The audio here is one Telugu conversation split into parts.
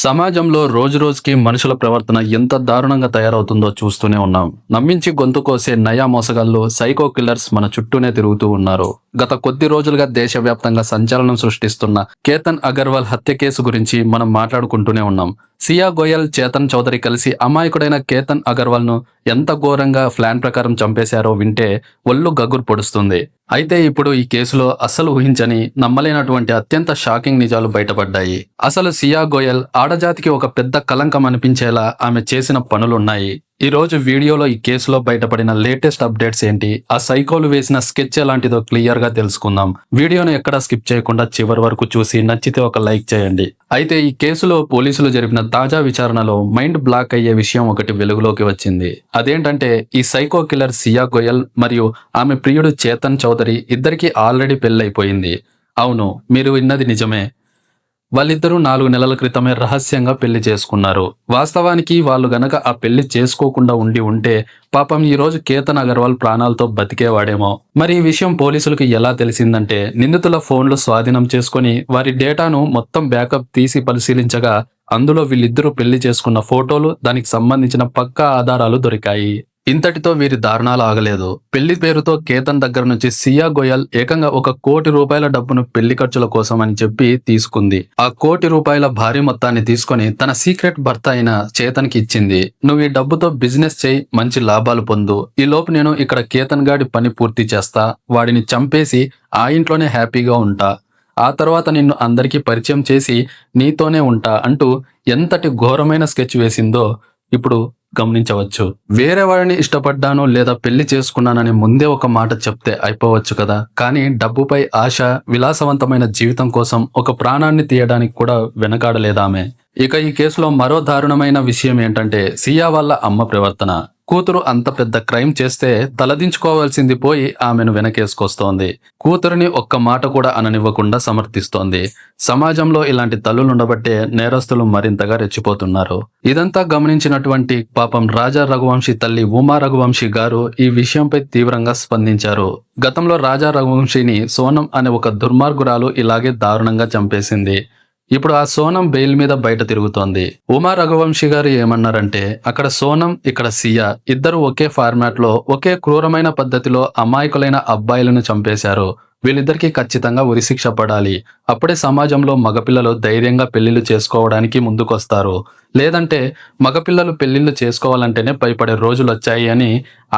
సమాజంలో రోజురోజుకి మనుషుల ప్రవర్తన ఎంత దారుణంగా తయారవుతుందో చూస్తూనే ఉన్నాం. నమ్మించి గొంతు కోసే నయా మోసగాళ్ళు, సైకో కిల్లర్స్ మన చుట్టూనే తిరుగుతూ ఉన్నారు. గత కొద్ది రోజులుగా దేశవ్యాప్తంగా సంచలనం సృష్టిస్తున్న కేతన్ అగర్వాల్ హత్య కేసు గురించి మనం మాట్లాడుకుంటూనే ఉన్నాం. సియా గోయల్, చేతన్ చౌదరి కలిసి అమాయకుడైన కేతన్ అగర్వాల్ ను ఎంత ఘోరంగా ప్లాన్ ప్రకారం చంపేశారో వింటే ఒళ్ళు గగురు పొడుస్తుంది. అయితే ఇప్పుడు ఈ కేసులో అస్సలు ఊహించని, నమ్మలేనటువంటి అత్యంత షాకింగ్ నిజాలు బయటపడ్డాయి. అసలు సియా గోయల్ ఆడజాతికి ఒక పెద్ద కలంకం అనిపించేలా ఆమె చేసిన పనులున్నాయి. ఈ రోజు వీడియోలో ఈ కేసులో బయటపడిన లేటెస్ట్ అప్డేట్స్ ఏంటి, ఆ సైకోలు వేసిన స్కెచ్ ఎలాంటిదో క్లియర్ గా తెలుసుకుందాం. వీడియోను ఎక్కడా స్కిప్ చేయకుండా చివరి వరకు చూసి నచ్చితే ఒక లైక్ చేయండి. అయితే ఈ కేసులో పోలీసులు జరిపిన తాజా విచారణలో మైండ్ బ్లాక్ అయ్యే విషయం ఒకటి వెలుగులోకి వచ్చింది. అదేంటంటే ఈ సైకో కిల్లర్ సియా గోయల్ మరియు ఆమె ప్రియుడు చేతన్ చౌదరి ఇద్దరికీ ఆల్రెడీ పెళ్ళైపోయింది. అవును, మీరు విన్నది నిజమే. వాళ్ళిద్దరూ 4 నెలల క్రితమే రహస్యంగా పెళ్లి చేసుకున్నారు. వాస్తవానికి వాళ్ళు గనక ఆ పెళ్లి చేసుకోకుండా ఉంటే పాపం ఈ రోజు కేతన్ అగర్వాల్ ప్రాణాలతో బతికేవాడేమో. మరి ఈ విషయం పోలీసులకు ఎలా తెలిసిందంటే, నిందితుల ఫోన్లు స్వాధీనం చేసుకుని వారి డేటాను మొత్తం బ్యాకప్ తీసి పరిశీలించగా అందులో వీళ్ళిద్దరూ పెళ్లి చేసుకున్న ఫోటోలు, దానికి సంబంధించిన పక్కా ఆధారాలు దొరికాయి. ఇంతటితో వీరి దారుణాలు ఆగలేదు. పెళ్లి పేరుతో కేతన్ దగ్గర నుంచి సియా గోయల్ ఏకంగా ₹1 కోటి డబ్బును పెళ్లి ఖర్చుల కోసం అని చెప్పి తీసుకుంది. ఆ ₹1 కోటి భారీ మొత్తాన్ని తీసుకొని తన సీక్రెట్ భర్త అయిన చేతన్ కి ఇచ్చింది. నువ్వు ఈ డబ్బుతో బిజినెస్ చేయి, మంచి లాభాలు పొందు. ఈ లోపు నేను ఇక్కడ కేతన్ గాడి పని పూర్తి చేస్తా, వాడిని చంపేసి ఆ ఇంట్లోనే హ్యాపీగా ఉంటా. ఆ తర్వాత నిన్ను అందరికీ పరిచయం చేసి నీతోనే ఉంటా అంటూ ఎంతటి ఘోరమైన స్కెచ్ వేసిందో ఇప్పుడు గమనించవచ్చు. వేరే వాడిని ఇష్టపడ్డాను లేదా పెళ్లి చేసుకున్నానని ముందే ఒక మాట చెప్తే అయిపోవచ్చు కదా. కానీ డబ్బుపై ఆశ, విలాసవంతమైన జీవితం కోసం ఒక ప్రాణాన్ని తీయడానికి కూడా వెనకాడలేదామె. ఇక ఈ కేసులో మరో దారుణమైన విషయం ఏంటంటే సియా వాళ్ళ అమ్మ ప్రవర్తన. కూతురు అంత పెద్ద క్రైమ్ చేస్తే తలదించుకోవాల్సింది పోయి ఆమెను వెనకేసుకొస్తోంది. కూతురిని ఒక్క మాట కూడా అననివ్వకుండా సమర్థిస్తోంది. సమాజంలో ఇలాంటి తల్లులుండబట్టే నేరస్తులు మరింతగా రెచ్చిపోతున్నారు. ఇదంతా గమనించినటువంటి పాపం రాజా రఘువంశీ తల్లి ఉమా రఘువంశీ గారు ఈ విషయంపై తీవ్రంగా స్పందించారు. గతంలో రాజా రఘువంశీని సోనం అనే ఒక దుర్మార్గురాలు ఇలాగే దారుణంగా చంపేసింది. ఇప్పుడు ఆ సోనం బెయిల్ మీద బయట తిరుగుతోంది. ఉమా రఘువంశీ గారు ఏమన్నారంటే, అక్కడ సోనం, ఇక్కడ సియా ఇద్దరు ఒకే ఫార్మాట్ లో ఒకే క్రూరమైన పద్ధతిలో అమాయకులైన అబ్బాయిలను చంపేశారు. వీళ్ళిద్దరికీ ఖచ్చితంగా ఉరిశిక్ష పడాలి. అప్పుడే సమాజంలో మగపిల్లలు ధైర్యంగా పెళ్లిళ్లు చేసుకోవడానికి ముందుకొస్తారు. లేదంటే మగపిల్లలు పెళ్లిళ్లు చేసుకోవాలంటేనే భయపడే రోజులు వచ్చాయి అని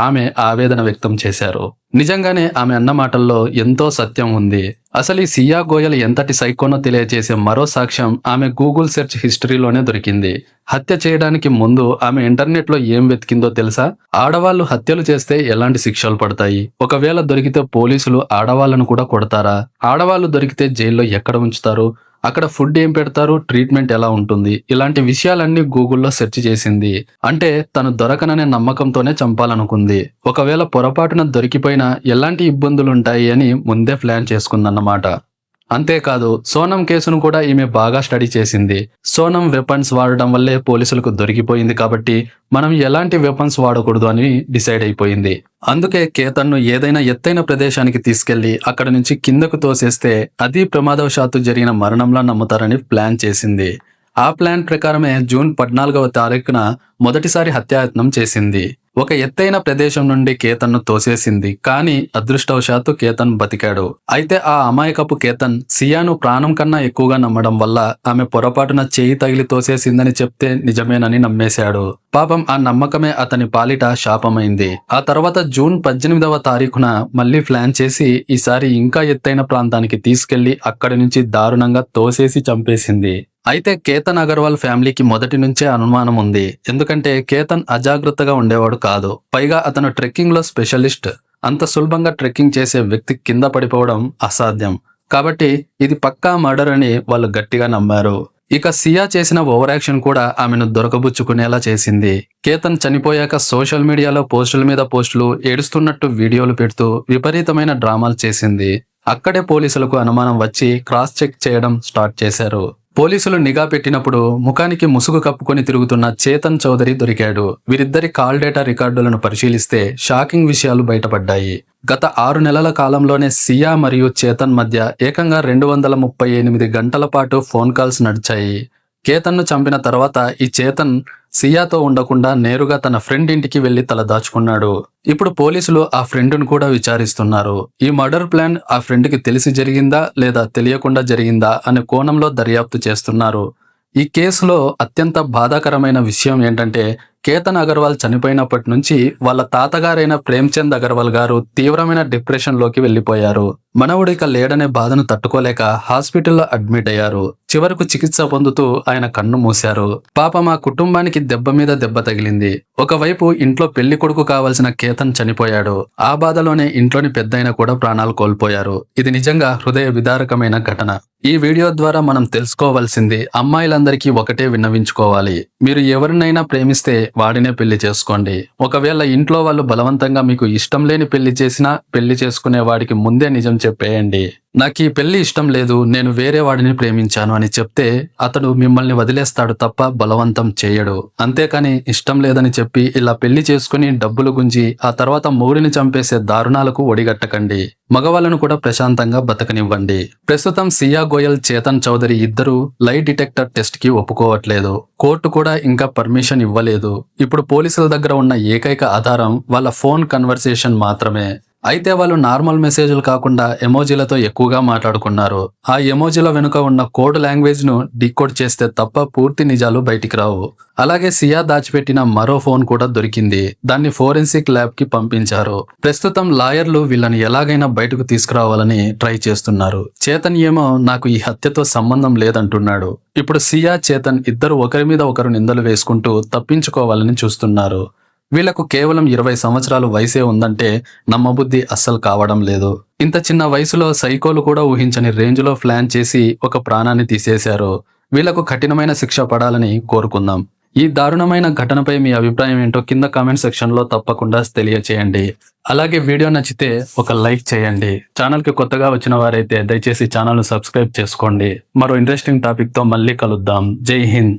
ఆమె ఆవేదన వ్యక్తం చేశారు. నిజంగానే ఆమె అన్న మాటల్లో ఎంతో సత్యం ఉంది. అసలు ఈ సియా గోయల్ ఎంతటి సైకోనో తెలియజేసే మరో సాక్ష్యం ఆమె గూగుల్ సెర్చ్ హిస్టరీలోనే దొరికింది. హత్య చేయడానికి ముందు ఆమె ఇంటర్నెట్ లో ఏం వెతికిందో తెలుసా? ఆడవాళ్లు హత్యలు చేస్తే ఎలాంటి శిక్షలు పడతాయి, ఒకవేళ దొరికితే పోలీసులు ఆడవాళ్లను కూడా కొడతారా, ఆడవాళ్లు దొరికితే జైల్లో ఎక్కడ ఉంచుతారు, అక్కడ ఫుడ్ ఏం పెడతారు, ట్రీట్మెంట్ ఎలా ఉంటుంది, ఇలాంటి విషయాలన్నీ గూగుల్లో సెర్చ్ చేసింది. అంటే తను దొరకననే నమ్మకంతోనే చంపాలనుకుంది. ఒకవేళ పొరపాటున దొరికిపోయినా ఎలాంటి ఇబ్బందులుంటాయి అని ముందే ప్లాన్ చేసుకుందన్నమాట. అంతేకాదు సోనం కేసును కూడా ఈమె బాగా స్టడీ చేసింది. సోనం వెపన్స్ వాడడం వల్లే పోలీసులకు దొరికిపోయింది కాబట్టి మనం ఎలాంటి వెపన్స్ వాడకూడదు అని డిసైడ్ అయిపోయింది. అందుకే కేతన్ను ఏదైనా ఎత్తైన ప్రదేశానికి తీసుకెళ్లి అక్కడ నుంచి కిందకు తోసేస్తే అది ప్రమాదవశాత్తు జరిగిన మరణంలా నమ్ముతారని ప్లాన్ చేసింది. ఆ ప్లాన్ ప్రకారమే జూన్ 14వ తారీఖున మొదటిసారి హత్యాయత్నం చేసింది. ఒక ఎత్తైన ప్రదేశం నుండి కేతన్ను తోసేసింది. కానీ అదృష్టవశాత్తు కేతన్ బతికాడు. అయితే ఆ అమాయకపు కేతన్ సియాను ప్రాణం కన్నా ఎక్కువగా నమ్మడం వల్ల ఆమె పొరపాటున చేయి తగిలి తోసేసిందని చెప్తే నిజమేనని నమ్మేశాడు. పాపం ఆ నమ్మకమే అతని పాలిట శాపమైంది. ఆ తర్వాత జూన్ 18వ తారీఖున మళ్లీ ప్లాన్ చేసి ఈసారి ఇంకా ఎత్తైన ప్రాంతానికి తీసుకెళ్లి అక్కడి నుంచి దారుణంగా తోసేసి చంపేసింది. అయితే కేతన్ అగర్వాల్ ఫ్యామిలీకి మొదటి నుంచే అనుమానం ఉంది. ఎందుకంటే కేతన్ అజాగ్రత్తగా ఉండేవాడు కాదు. పైగా అతను ట్రెక్కింగ్ లో స్పెషలిస్ట్. అంత సులభంగా ట్రెక్కింగ్ చేసే వ్యక్తి కింద పడిపోవడం అసాధ్యం. కాబట్టి ఇది పక్కా మర్డర్ అని వాళ్ళు గట్టిగా నమ్మారు. ఇక సియా చేసిన ఓవర్ యాక్షన్ కూడా ఆమెను దొరకబుచ్చుకునేలా చేసింది. కేతన్ చనిపోయాక సోషల్ మీడియాలో పోస్టుల మీద పోస్టులు, ఏడుస్తున్నట్టు వీడియోలు పెడుతూ విపరీతమైన డ్రామాలు చేసింది. అక్కడే పోలీసులకు అనుమానం వచ్చి క్రాస్ చెక్ చేయడం స్టార్ట్ చేశారు. పోలీసులు నిఘా పెట్టినప్పుడు ముఖానికి ముసుగు కప్పుకొని తిరుగుతున్న చేతన్ చౌదరి దొరికాడు. వీరిద్దరి కాల్ డేటా రికార్డులను పరిశీలిస్తే షాకింగ్ విషయాలు బయటపడ్డాయి. గత 6 నెలల కాలంలోనే సియా మరియు చేతన్ మధ్య ఏకంగా 238 గంటల పాటు ఫోన్ కాల్స్ నడిచాయి. కేతన్ను చంపిన తర్వాత ఈ చేతన్ సియాతో ఉండకుండా నేరుగా తన ఫ్రెండ్ ఇంటికి వెళ్లి తల దాచుకున్నాడు. ఇప్పుడు పోలీసులు ఆ ఫ్రెండ్ను కూడా విచారిస్తున్నారు. ఈ మర్డర్ ప్లాన్ ఆ ఫ్రెండ్కి తెలిసి జరిగిందా లేదా తెలియకుండా జరిగిందా అనే కోణంలో దర్యాప్తు చేస్తున్నారు. ఈ కేసులో అత్యంత బాధాకరమైన విషయం ఏంటంటే కేతన్ అగర్వాల్ చనిపోయినప్పటి నుంచి వాళ్ళ తాతగారైన ప్రేమ్చంద్ అగర్వాల్ గారు తీవ్రమైన డిప్రెషన్ లోకి వెళ్లిపోయారు. మనవడు ఇక లేడనే బాధను తట్టుకోలేక హాస్పిటల్లో అడ్మిట్ అయ్యారు. చివరకు చికిత్స పొందుతూ ఆయన కన్ను మూశారు. పాపం ఆ కుటుంబానికి దెబ్బ మీద దెబ్బ తగిలింది. ఒకవైపు ఇంట్లో పెళ్లి కొడుకు కావాల్సిన కేతన్ చనిపోయాడు. ఆ బాధలోనే ఇంట్లోని పెద్దయిన కూడా ప్రాణాలు కోల్పోయారు. ఇది నిజంగా హృదయ విదారకమైన ఘటన. ఈ వీడియో ద్వారా మనం తెలుసుకోవాల్సింది అమ్మాయిలందరికీ ఒకటే విన్నవించుకోవాలి. మీరు ఎవరినైనా ప్రేమిస్తే వాడినే పెళ్లి చేసుకోండి. ఒకవేళ ఇంట్లో వాళ్ళు బలవంతంగా మీకు ఇష్టం లేని పెళ్లి చేసినా పెళ్లి చేసుకునే వాడికి ముందే నిజం చెప్పేయండి. నాకు ఈ పెళ్లి ఇష్టం లేదు, నేను వేరే వాడిని ప్రేమించాను అని చెప్తే అతడు మిమ్మల్ని వదిలేస్తాడు తప్ప బలవంతం చేయడు. అంతేకాని ఇష్టం లేదని చెప్పి ఇలా పెళ్లి చేసుకుని డబ్బులు గుంజి ఆ తర్వాత మొగుడిని చంపేసే దారుణాలకు ఒడిగట్టకండి. మగవాళ్ళను కూడా ప్రశాంతంగా బతకనివ్వండి. ప్రస్తుతం సియా గోయల్, చేతన్ చౌదరి ఇద్దరు లై డిటెక్టర్ టెస్ట్ కి ఒప్పుకోవట్లేదు. కోర్టు కూడా ఇంకా పర్మిషన్ ఇవ్వలేదు. ఇప్పుడు పోలీసుల దగ్గర ఉన్న ఏకైక ఆధారం వాళ్ళ ఫోన్ కన్వర్సేషన్ మాత్రమే. అయితే వాళ్ళు నార్మల్ మెసేజ్లు కాకుండా ఎమోజీలతో ఎక్కువగా మాట్లాడుకున్నారు. ఆ ఎమోజీల వెనుక ఉన్న కోడ్ లాంగ్వేజ్ ను డీకోడ్ చేస్తే తప్ప పూర్తి నిజాలు బయటికి రావు. అలాగే సియా దాచిపెట్టిన మరో ఫోన్ కూడా దొరికింది. దాన్ని ఫోరెన్సిక్ ల్యాబ్ కి పంపించారు. ప్రస్తుతం లాయర్లు వీళ్ళని ఎలాగైనా బయటకు తీసుకురావాలని ట్రై చేస్తున్నారు. చేతన్ ఏమో నాకు ఈ హత్యతో సంబంధం లేదంటున్నాడు. ఇప్పుడు సియా, చేతన్ ఇద్దరు ఒకరి మీద ఒకరు నిందలు వేసుకుంటూ తప్పించుకోవాలని చూస్తున్నారు. వీళ్లకు కేవలం 20 సంవత్సరాలు వయసే ఉందంటే నమ్మబుద్ధి అస్సలు కావడం లేదు. ఇంత చిన్న వయసులో సైకోలు కూడా ఊహించని రేంజ్లో ప్లాన్ చేసి ఒక ప్రాణాన్ని తీసేశారు. వీళ్లకు కఠినమైన శిక్ష పడాలని కోరుకుందాం. ఈ దారుణమైన ఘటనపై మీ అభిప్రాయం ఏంటో కింద కామెంట్ సెక్షన్లో తప్పకుండా తెలియచేయండి. అలాగే వీడియో నచ్చితే ఒక లైక్ చేయండి. ఛానల్కి కొత్తగా వచ్చిన వారైతే దయచేసి ఛానల్ను సబ్స్క్రైబ్ చేసుకోండి. మరో ఇంట్రెస్టింగ్ టాపిక్తో మళ్ళీ కలుద్దాం. జై హింద్.